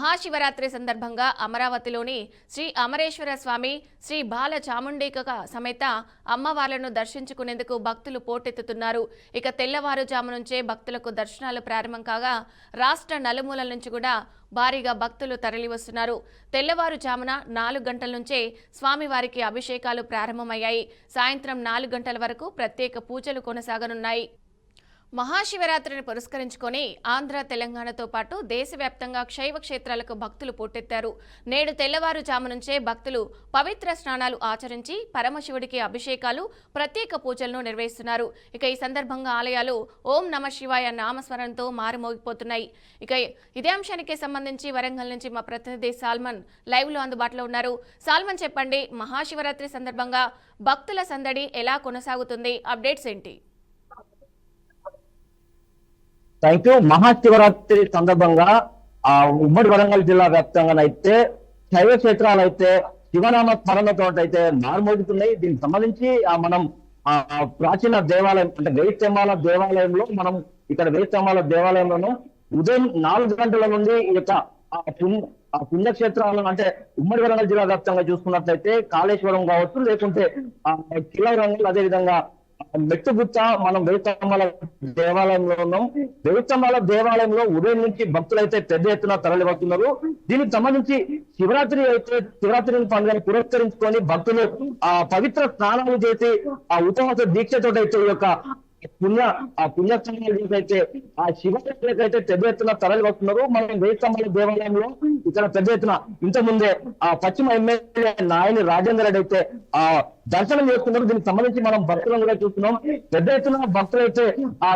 మహాశివరాత్రి సందర్భంగా అమరావతిలోని శ్రీ అమరేశ్వర స్వామి, శ్రీ బాల చాముండిక సమేత అమ్మవార్లను దర్శించుకునేందుకు భక్తులు పోటెత్తుతున్నారు. ఇక తెల్లవారుజాము నుంచే భక్తులకు దర్శనాలు ప్రారంభం కాగా రాష్ట్ర నలుమూలల నుంచి కూడా భారీగా భక్తులు తరలివస్తున్నారు. తెల్లవారుజామున 4 గంటల నుంచే స్వామివారికి అభిషేకాలు ప్రారంభమయ్యాయి. సాయంత్రం 4 గంటల వరకు ప్రత్యేక పూజలు కొనసాగనున్నాయి. మహాశివరాత్రిని పురస్కరించుకొని ఆంధ్ర, తెలంగాణతో పాటు దేశవ్యాప్తంగా శైవ క్షేత్రాలకు భక్తులు పోటెత్తారు. నేడు తెల్లవారుజాము నుంచే భక్తులు పవిత్ర స్నానాలు ఆచరించి పరమశివుడికి అభిషేకాలు, ప్రత్యేక పూజలను నిర్వహిస్తున్నారు. ఇక ఈ సందర్భంగా ఆలయాలు ఓం నమ శివాయ నామస్మరణతో మారుమోగిపోతున్నాయి. ఇక ఇదే అంశానికి సంబంధించి వరంగల్ నుంచి మా ప్రతినిధి సాల్మన్ లైవ్ లో అందుబాటులో ఉన్నారు. సాల్మన్, చెప్పండి, మహాశివరాత్రి సందర్భంగా భక్తుల సందడి ఎలా కొనసాగుతుంది? అప్డేట్స్ ఏంటి? Thank you. మహాశివరాత్రి సందర్భంగా ఉమ్మడి వరంగల్ జిల్లా వ్యాప్తంగానైతే శైవ క్షేత్రాలు అయితే శివనామ స్మరణతో అయితే మారుమోగుతున్నాయి. దీనికి సంబంధించి మనం ప్రాచీన దేవాలయం అంటే వేయిస్తంభాల దేవాలయంలో మనం ఇక్కడ వేయిస్తంభాల దేవాలయంలోనూ ఉదయం 4 గంటల నుండి ఈ యొక్క పుణ్యక్షేత్రాలను అంటే ఉమ్మడి వరంగల్ జిల్లా వ్యాప్తంగా చూసుకున్నట్లయితే కాళేశ్వరం కావచ్చు, లేకుంటే కిలవరంగల్, అదేవిధంగా మెట్టుగుట్ట మనం వేయిస్తంభాల దేవాలయంలో ఉన్నాం. వేయిస్తంభాల దేవాలయంలో ఉదయం నుంచి భక్తులైతే పెద్ద ఎత్తున తరలి వస్తున్నారు. దీనికి సంబంధించి శివరాత్రి పండుగను పురస్కరించుకొని భక్తులు పవిత్ర స్నానాలు చేసి ఉపవాస దీక్షతో అయితే ఈ యొక్క పుణ్యస్థానాలు అయితే శివరాత్రికైతే పెద్ద ఎత్తున తరలి వస్తున్నారు. మనం వేయిస్తంభాల దేవాలయంలో ఇక్కడ పెద్ద ఎత్తున ఇంతకుముందే పశ్చిమ ఎమ్మెల్యే నాయని రాజేందర్ రెడ్డి అయితే దర్శనం చేస్తున్నారు. దీనికి సంబంధించి మనం భక్తులను కూడా చూస్తున్నాం. పెద్ద ఎత్తున భక్తులు అయితే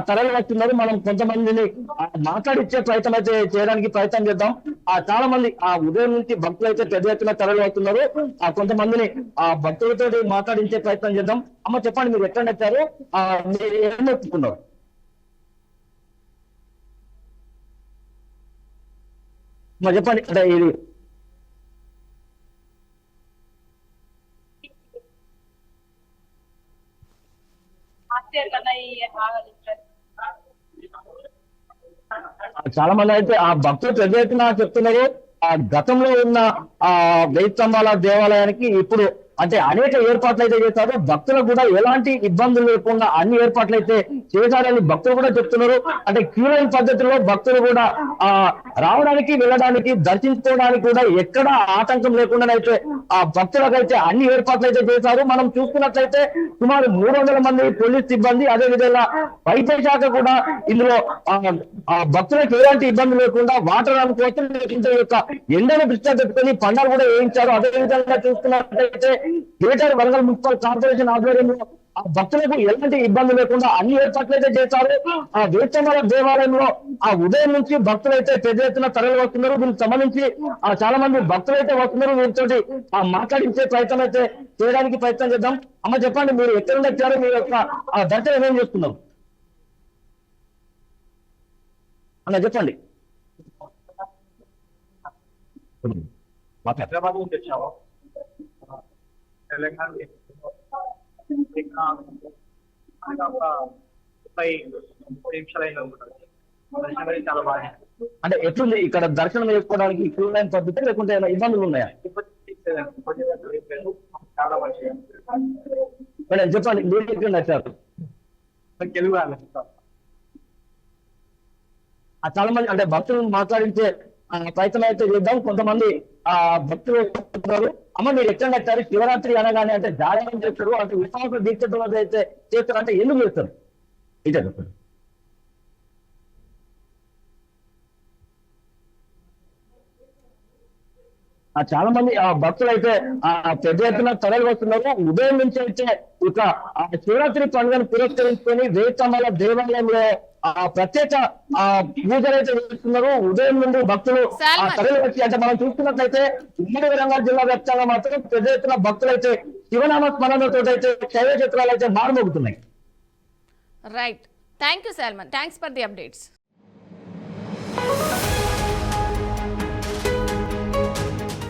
తరలి వస్తున్నారు. మనం కొంతమందిని మాట్లాడించే ప్రయత్నం అయితే చేయడానికి ప్రయత్నం చేద్దాం. చాలా మంది ఉదయం నుంచి భక్తులు అయితే పెద్ద ఎత్తున తరలి వస్తున్నారు. కొంతమందిని భక్తులతో మాట్లాడించే ప్రయత్నం చేద్దాం. అమ్మ, చెప్పండి, మీరు ఎక్కడ వచ్చారు, మీరు ఏం చెప్తున్నారు? చెప్పండి. అంటే ఇది చాలా మంది అయితే భక్తులు పెద్ద ఎత్తున చెప్తున్నారు. గతంలో ఉన్న వేయిస్తంభాల దేవాలయానికి ఇప్పుడు అంటే అనేక ఏర్పాట్లు అయితే చేశారు. భక్తులకు కూడా ఎలాంటి ఇబ్బందులు లేకుండా అన్ని ఏర్పాట్లు అయితే చేశారని భక్తులు కూడా చెప్తున్నారు. అంటే క్యూ లైన్ పద్ధతిలో భక్తులు కూడా రావడానికి, వెళ్ళడానికి, దర్శించుకోవడానికి కూడా ఎక్కడ ఆటంకం లేకుండానైతే భక్తులకైతే అన్ని ఏర్పాట్లు అయితే చేశారు. మనం చూసుకున్నట్లయితే సుమారు 300 మంది పోలీస్ సిబ్బంది, అదేవిధంగా వైద్య శాఖ కూడా ఇందులో భక్తులకు ఎలాంటి ఇబ్బంది లేకుండా వాటర్ అనుకోవచ్చు, లేకుంటే యొక్క ఎండను దృష్టిలో పెట్టుకుని పండాలు కూడా వేయించారు. అదేవిధంగా చూసుకున్నట్లయితే గ్రేటర్ వరంగల్ మున్సిపల్ కార్పొరేషన్ ఆధ్వర్యంలో భక్తులకు ఎలాంటి ఇబ్బంది లేకుండా అన్ని ఏర్పాట్లు అయితే చేశారు. వేయిస్తంభాల దేవాలయంలో ఉదయం నుంచి భక్తులు అయితే పెద్ద ఎత్తున తరలి వస్తున్నారు. దీనికి సంబంధించి చాలా మంది భక్తులు అయితే వస్తున్నారు. వీరితోటి మాట్లాడించే ప్రయత్నం అయితే చేయడానికి ప్రయత్నం చేద్దాం. అమ్మ, చెప్పండి, మీరు ఎక్కడ నుండి వచ్చారు, మీ యొక్క దర్శనం ఏం చేస్తున్నారు అన్న, చెప్పండి. హైదరాబాద్ నుంచి వచ్చాము. తెలంగాణ చాలా బాగా. అంటే ఎట్లుంది ఇక్కడ దర్శనం చేసుకోవడానికి క్యూ లైన్ పద్ధతి, లేకుంటే ఏమైనా ఇబ్బందులు ఉన్నాయా? చాలా మంచిగా. మేడం, చెప్పండి, మీరు ఎక్కడ వచ్చారు? తెలుగు చాలా మంది అంటే భక్తులను మాట్లాడించే ప్రయత్నం అయితే చేద్దాం. కొంతమంది భక్తులు వస్తున్నారు. అమ్మ, మీరు ఎక్కడ వచ్చారు? శివరాత్రి అనగానే అంటే జాగరణ చేస్తారు, అంటే విశ్వాస దీక్షతో అయితే చేస్తారు, అంటే ఎందుకు చేస్తారు? ఇదే చెప్పండి. చాలా మంది భక్తులు అయితే పెద్ద ఎత్తున తరలి వస్తున్నారు. ఉదయం నుంచి అయితే ఇక శివరాత్రి పండుగను పురస్కరించుకొని వేయిస్తంభాల దేవాలయంలో ప్రత్యేక పూజలు అయితే చేస్తున్నారు. ఉదయం నుండి భక్తులు తరలి వచ్చి అంటే మనం చూస్తున్నట్లయితే ఉమ్మడి వరంగల్ జిల్లా వ్యాప్తంగా మాత్రం పెద్ద ఎత్తున భక్తులు అయితే శివనామ స్మరణతో అయితే శైవ క్షేత్రాలు అయితే మారుమోగుతున్నాయి. Right, thank you Salman, thanks for the updates.